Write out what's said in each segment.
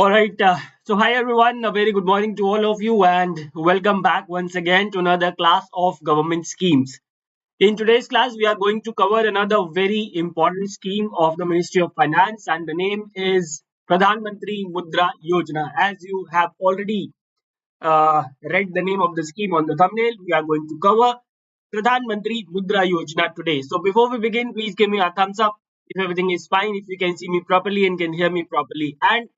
All right. So, hi everyone. A very good morning to all of you, and welcome back once again to another class of government schemes. In today's class, we are going to cover another very important scheme of the Ministry of Finance, and the name is Pradhan Mantri Mudra Yojana. As you have already read the name of the scheme on the thumbnail, we are going to cover Pradhan Mantri Mudra Yojana today. So, before we begin, please give me a thumbs up if everything is fine, if you can see me properly and can hear me properly. And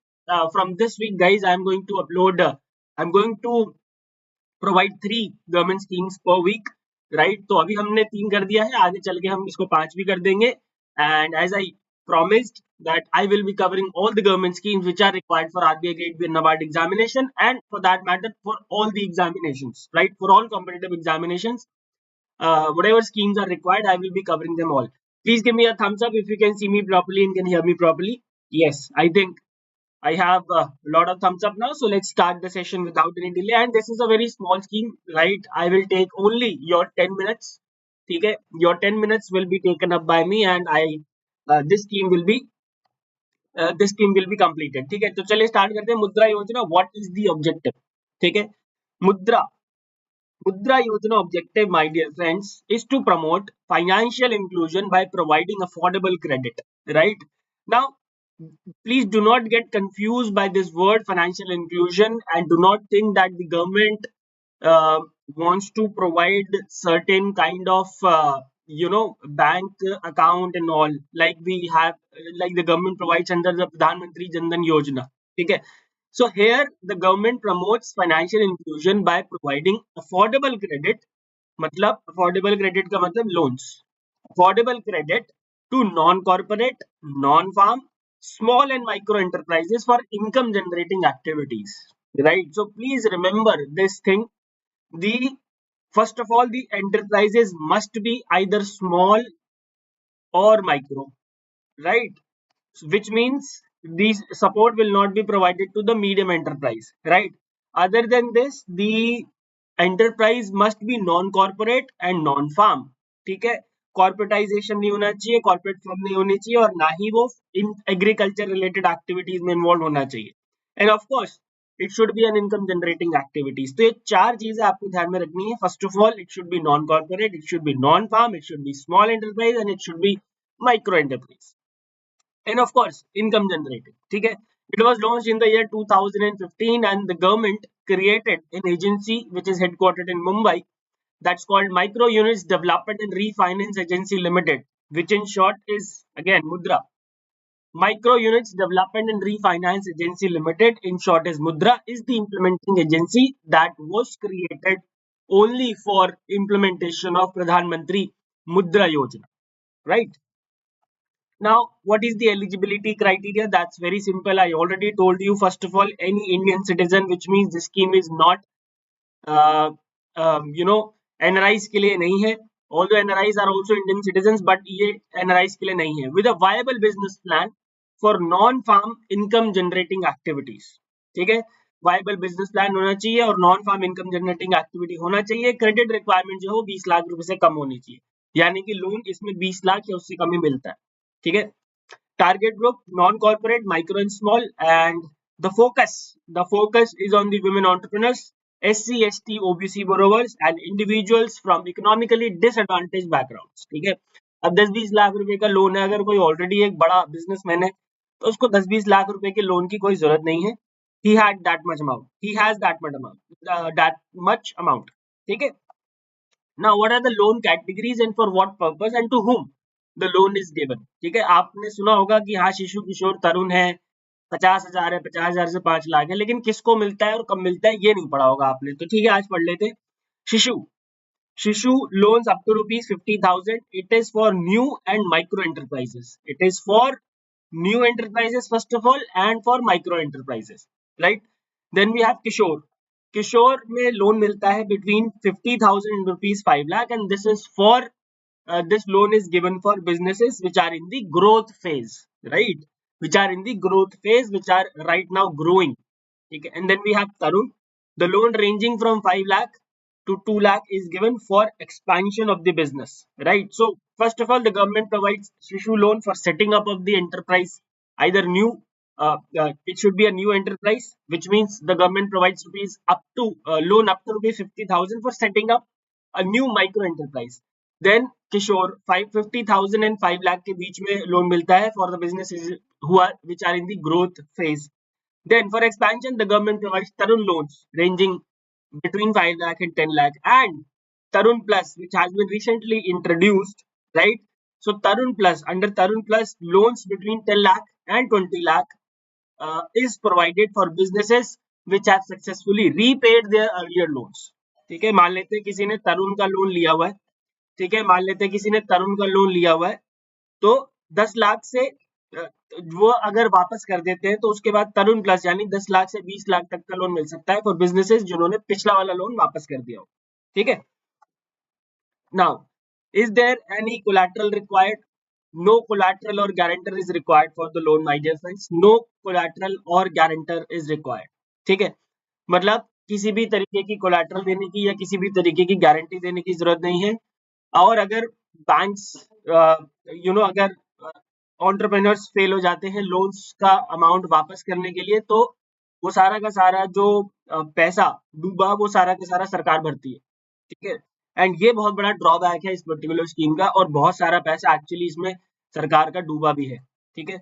from this week, guys, I'm going to provide 3 government schemes per week, right? तो अभी हमने 3 कर दिया है, आगे चल के हम इसको 5 भी कर देंगे. And as I promised that I will be covering all the government schemes which are required for RBI Grade B and NABARD examination, and for that matter for all the examinations, right? For all competitive examinations, whatever schemes are required, I will be covering them all. Please give me a thumbs up if you can see me properly and can hear me properly. Yes, I think I have a lot of thumbs up now. So let's start the session without any delay. And this is a very small scheme, right? I will take only your 10 minutes. Okay, your 10 minutes will be taken up by me, and this scheme will be completed. ठीक है, तो चलिए start करते हैं. मुद्रा योजना, what is the objective? ठीक है, मुद्रा Mudra Yojana objective, my dear friends, is to promote financial inclusion by providing affordable credit. Right now, please do not get confused by this word financial inclusion, and do not think that the government wants to provide certain kind of bank account and all, like we have, like the government provides under the Pradhan Mantri Jan Dhan Yojana. Okay, so here the government promotes financial inclusion by providing affordable credit. मतलब affordable credit का मतलब loans. Affordable credit to non-corporate, non-farm, small and micro enterprises for income generating activities. Right. So please remember this thing. The First of all, the enterprises must be either small or micro. Right. Which means these support will not be provided to the medium enterprise, right? Other than this, the enterprise must be non-corporate and non-farm. ठीक है, corporatisation नहीं होना चाहिए, corporate firm नहीं होनी चाहिए, और ना ही वो इन एग्रीकल्चर रिलेटेड एक्टिविटीज में इन्वॉल्व होना चाहिए. And of course it should be an income generating activities. तो ये 4 चीजें आपको ध्यान में रखनी है. First of all, it should be non corporate, it should be non farm, it should be small enterprise, and it should be micro enterprise. And of course, income generating. Okay? It was launched in the year 2015, and the government created an agency which is headquartered in Mumbai, that's called Micro Units Development and Refinance Agency Limited, which in short is again Mudra. Micro Units Development and Refinance Agency Limited, in short is Mudra, is the implementing agency that was created only for implementation of Pradhan Mantri Mudra Yojana. Right? Now, what is the eligibility criteria? That's very simple. I already told you. First of all, any Indian citizen, which means the scheme is not, uh, NRIs के लिए नहीं है. Although NRIs are also Indian citizens, but ये NRIs के लिए नहीं है. With a viable business plan for non-farm income generating activities. ठीक है, वायबल बिजनेस प्लान होना चाहिए और non farm income generating activity होना चाहिए. क्रेडिट रिक्वायरमेंट जो हो 20 लाख रुपए से कम होनी चाहिए, यानी कि लोन इसमें 20 लाख या उससे कम ही मिलता है. ठीक है. Target group non-corporate, micro and small, and the focus is on the women entrepreneurs, SC, ST, OBC borrowers, and individuals from economically disadvantaged backgrounds. ठीक है. अब 10-20 लाख रुपए का लोन है, अगर कोई ऑलरेडी एक बड़ा बिजनेसमैन है तो उसको 10-20 लाख रुपए के लोन की कोई जरूरत नहीं है. He has that much amount. ठीक है. Now, what are the loan categories and for what purpose and to whom the loan is given? ठीक है, आपने सुना होगा कि हाँ, शिशु किशोर तरुण है, 50,000 है, 50,000 से 5 लाख है, लेकिन किसको मिलता है और कब मिलता है ये नहीं पढ़ा होगा आपने. तो ठीक है, आज पढ़ लेते. शिशु loans up to rupees 50,000. It is for new and micro enterprises. It is for new enterprises first of all, and for micro enterprises, right? Then we have किशोर में लोन मिलता है between 50,000 rupees 5 lakh, and this is for this loan is given for businesses which are in the growth phase, right? Which are in the growth phase, which are right now growing. Okay. And then we have Tarun. The loan ranging from 5 lakh to 2 lakh is given for expansion of the business, right? So first of all, the government provides Shishu loan for setting up of the enterprise, either new it should be a new enterprise, which means the government provides rupees up to loan up to rupees 50,000 for setting up a new micro enterprise. Then Kishore 550,000 and 5 lakh के बीच में loan मिलता है for the businesses which are in the growth phase. Then for expansion, the government provides Tarun loans ranging between 5 lakh and 10 lakh, and Tarun Plus, which has been recently introduced, right? So Tarun Plus, under Tarun Plus, loans between 10 lakh and 20 lakh is provided for businesses which have successfully repaid their earlier loans. ठीक है, मान लेते हैं किसी ने तरुण का loan लिया हुआ है. ठीक है, मान लेते हैं किसी ने तरुण का लोन लिया हुआ है, तो 10 लाख से वो अगर वापस कर देते हैं तो उसके बाद तरुण प्लस यानी 10 लाख से 20 लाख तक का लोन मिल सकता है फॉर बिजनेसेस जिन्होंने पिछला वाला लोन वापस कर दिया हो. ठीक है. Now, is there any collateral required? No collateral or guarantor is required for the loan, my dear friends. No collateral or guarantor is required. ठीक है, मतलब किसी भी तरीके की कोलैटरल देने की या किसी भी तरीके की गारंटी देने की जरूरत नहीं है. और अगर बैंक्स अगर एंटरप्रेन्योर्स फेल हो जाते हैं लोन्स का अमाउंट वापस करने के लिए, तो वो सारा का सारा जो पैसा डूबा वो सारा का सारा सरकार भरती है. ठीक है, एंड ये बहुत बड़ा ड्रॉबैक है इस पर्टिकुलर स्कीम का, और बहुत सारा पैसा एक्चुअली इसमें सरकार का डूबा भी है. ठीक है.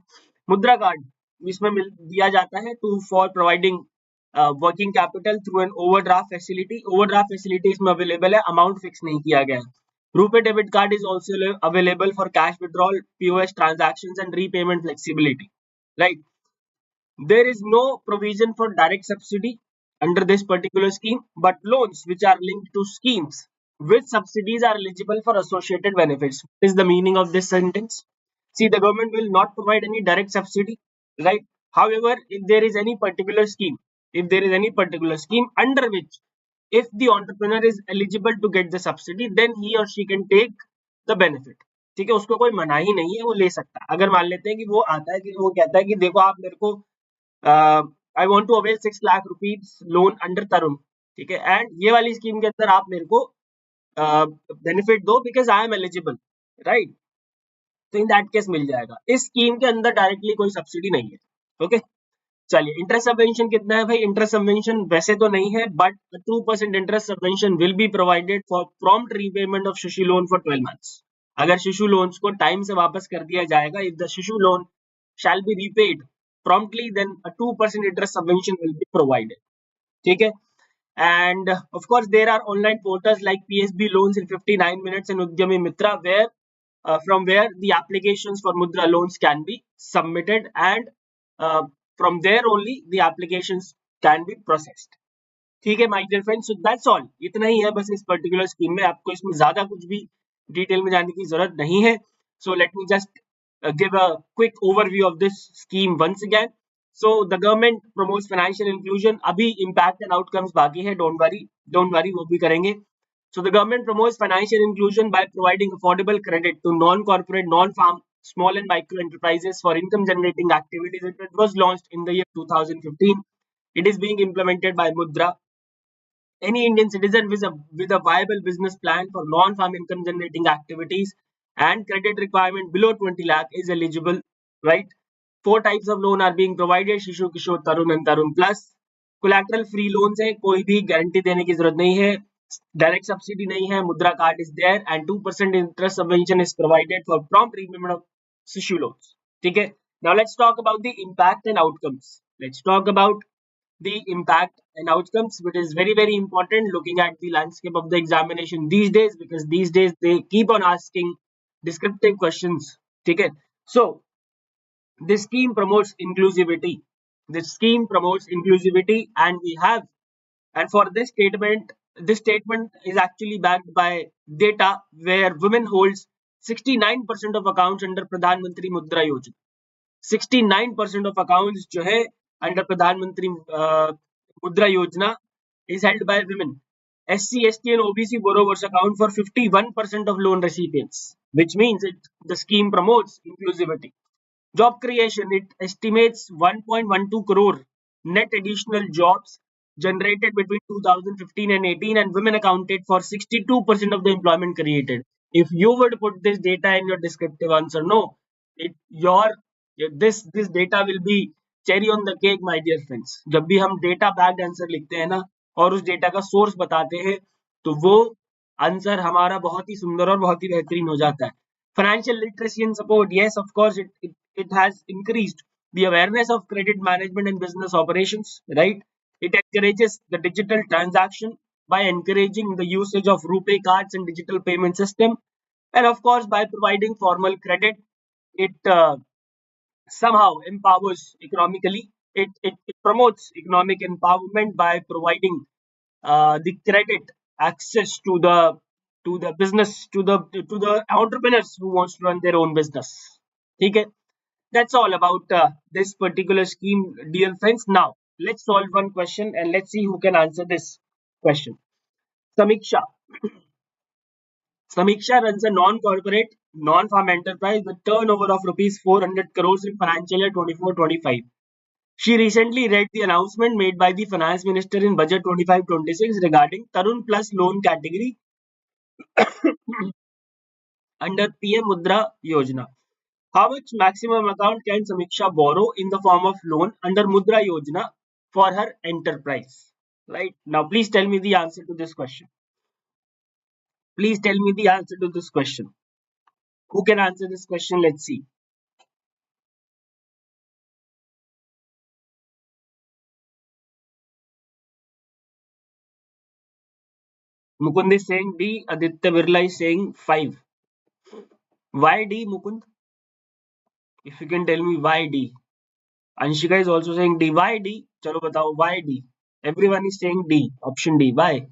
मुद्रा कार्ड इसमें दिया जाता है to for providing working capital through an overdraft facility. Overdraft facility इसमें अवेलेबल है, अमाउंट फिक्स नहीं किया गया है. RuPay debit card is also available for cash withdrawal, POS transactions and repayment flexibility. Right. There is no provision for direct subsidy under this particular scheme, but loans which are linked to schemes with subsidies are eligible for associated benefits. What is the meaning of this sentence? See, the government will not provide any direct subsidy, right? However, if there is any particular scheme, under which if the entrepreneur is eligible to get the subsidy, then he or she can take the benefit. ठीक है, उसको कोई मनाही नहीं है, वो ले सकता है. अगर मान लेते हैं कि वो आता है कि वो कहता है कि देखो आप मेरे को I want to avail 6 lakh rupees loan under Tarun. ठीक है, एंड ये वाली स्कीम के अंदर आप मेरे को बेनिफिट दो because I am eligible, right. तो इन दैट केस मिल जाएगा. इस स्कीम के अंदर डायरेक्टली कोई सब्सिडी नहीं है. ओके, चलिए. इंटरेस्ट सबवेंशन कितना है भाई? इंटरेस्ट सबवेंशन वैसे तो नहीं है, but 2% interest subvention will be provided for prompt repayment of शिशु लोन फॉर 12 months. अगर शिशु लोन्स को टाइम से वापस कर दिया जाएगा, इफ द शिशु loan shall be repaid promptly, then a 2% interest subvention will be provided. ठीक है. And of course there are online portals like PSB loans in 59 minutes and Udyami Mitra, where from where the applications for Mudra loans can be submitted, and from there only the applications can be processed. ठीक है my dear friends, so that's all. इतना ही है बस इस particular scheme में. आपको इसमें ज्यादा कुछ भी डिटेल में जाने की जरूरत नहीं है. So let me just give a quick overview of this scheme once again. So the government promotes financial inclusion. अभी impact and outcomes बाकी है, don't worry वो भी करेंगे. So the government promotes financial inclusion by providing affordable credit to non-corporate, non-farm, small and micro enterprises for income generating activities. It was launched in the year 2015. It is being implemented by Mudra. Any Indian citizen with a viable business plan for non-farm income generating activities and credit requirement below 20 lakh is eligible, right? 4 types of loan are being provided: Shishu, Kishore, Tarun and Tarun Plus. Collateral free loans है, कोई भी guarantee देने की जरूरत नहीं है. Direct subsidy नहीं है. Mudra card is there and 2% interest subvention is provided for prompt repayment of Shishu loans. ठीक है. Now let's talk about the impact and outcomes. Let's talk about the impact and outcomes, which is very very important looking at the landscape of the examination these days, because these days they keep on asking descriptive questions. ठीक है. So this scheme promotes inclusivity. And we have, and for this statement is actually backed by data where women holds 69% of accounts under Pradhan Mantri Mudra Yojana. 69% of accounts जो है under Pradhan Mantri Mudra Yojana is held by women. SC, ST and OBC borrowers account for 51% of loan recipients, which means the scheme promotes inclusivity. Job creation, it estimates 1.12 crore net additional jobs generated between 2015 and 18, and women accounted for 62% of the employment created. If you would put this data in your descriptive answer, no, this data will be cherry on the cake my dear friends, जब भी हम data backed answer लिखते हैं ना और उस data का source बताते हैं तो वो आंसर हमारा बहुत ही सुंदर और बहुत ही बेहतरीन हो जाता है. Financial literacy and support, yes of course it has increased the awareness of credit management and business operations, right? It encourages the digital transaction by encouraging the usage of RuPay cards and digital payment system, and of course by providing formal credit, it somehow empowers economically. It promotes economic empowerment by providing the credit access to the business to the entrepreneurs who wants to run their own business. Okay, that's all about this particular scheme, dear friends. Now let's solve one question and let's see who can answer this question. Samiksha. Samiksha runs a non-corporate, non-farm enterprise with turnover of rupees 400 crores in financial year 24-25. She recently read the announcement made by the finance minister in budget 25-26 regarding Tarun Plus loan category under PM Mudra Yojana. How much maximum account can Samiksha borrow in the form of loan under Mudra Yojana for her enterprise? Right now, please tell me the answer to this question. Please tell me the answer to this question. Who can answer this question? Let's see. Mukund is saying D. Aditya Birla is saying 5. Why D, Mukund? If you can tell me why D. Anshika is also saying D. Why D? Chalo batao, why D? Everyone is saying D. Option D. Why?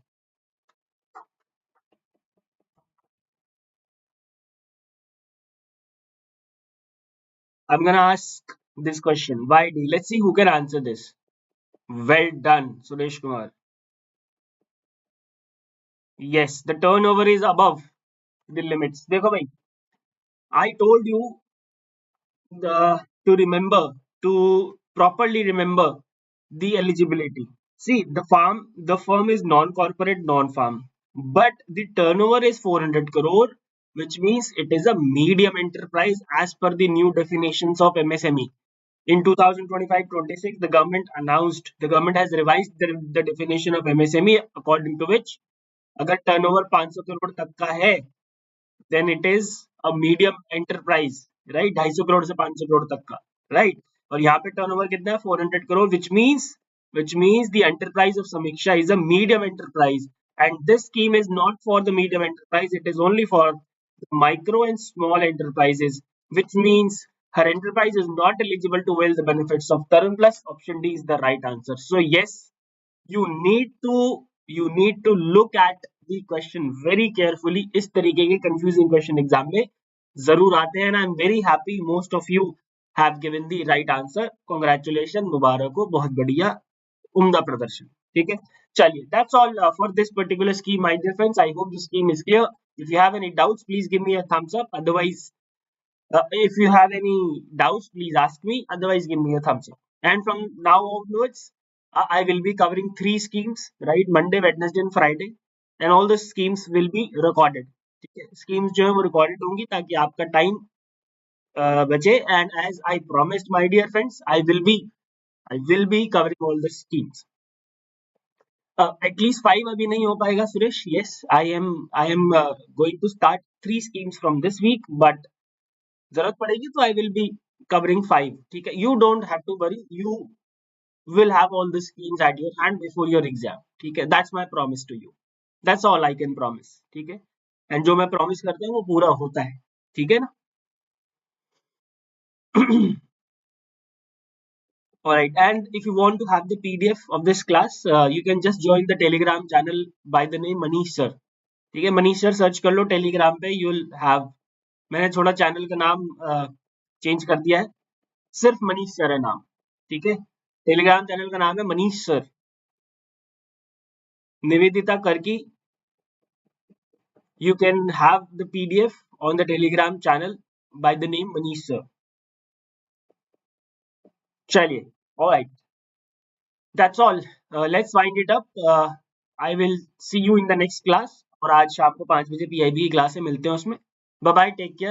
I'm gonna ask this question. Why D? Let's see who can answer this. Well done, Suresh Kumar. Yes, the turnover is above the limits. देखो भाई, I told you to remember, to properly remember the eligibility. See, the firm is non-corporate, non-farm, but the turnover is 400 crore, which means it is a medium enterprise as per the new definitions of MSME. In 2025-26, the government has revised the definition of MSME according to which अगर turnover 500 crore तक का है then it is a medium enterprise, right? 250 crore से 500 करोड़ तक का, right? और यहाँ पे टर्नओवर कितना है 400 crore, which means the enterprise of Samiksha is a medium enterprise, and this scheme is not for the medium enterprise, it is only for the micro and small enterprises, which means her enterprise is not eligible to avail the benefits of Tarun Plus. Option D is the right answer. So yes, you need to look at the question very carefully. इस तरीके के confusing question exam में जरूर आते हैं, and I'm very happy most of you have given the right answer. Congratulations, मुबारक हो, बहुत बढ़िया, उम्दा प्रदर्शन. ठीक है, चलिए, that's all for this particular scheme, my dear friends. I hope the scheme is clear. If you have any doubts, please give me a thumbs up. Otherwise, if you have any doubts, please ask me. Otherwise, give me a thumbs up. And from now onwards, I will be covering 3 schemes, right? Monday, Wednesday, and Friday. And all the schemes will be recorded. ठीक है, schemes जो है वो recorded होंगी ताकि आपका time बचे. And as I promised, my dear friends, I will be covering all the schemes. At least 5 अभी नहीं हो पाएगा, Suresh. Yes, I am going to start 3 schemes from this week, but जरूरत पड़ेगी तो आई विल बी कवरिंग 5. ठीक है, you don't have to worry, you will have all the schemes at your hand before your exam. ठीक है, that's my promise to you. That's all I can promise. ठीक है, and जो मैं promise करता हूँ वो पूरा होता है. ठीक है ना. Alright, and if you want to have the PDF of this class, you can just join the Telegram channel by the name Manish Sir. ठीक है, मनीष सर सर्च कर लो टेलीग्राम पे, यू विल हैव. मैंने थोड़ा चैनल का नाम change कर दिया है, सिर्फ मनीष सर है नाम. ठीक है, टेलीग्राम चैनल का नाम है मनीष सर. निवेदिता करकी, you can have the PDF on the Telegram channel by the name Manish Sir. चलिए, alright, that's all. Let's wind it up. I will see you in the next class. और आज शाम को 5 बजे PIB की class है, मिलते हैं उसमें. Bye bye, take care.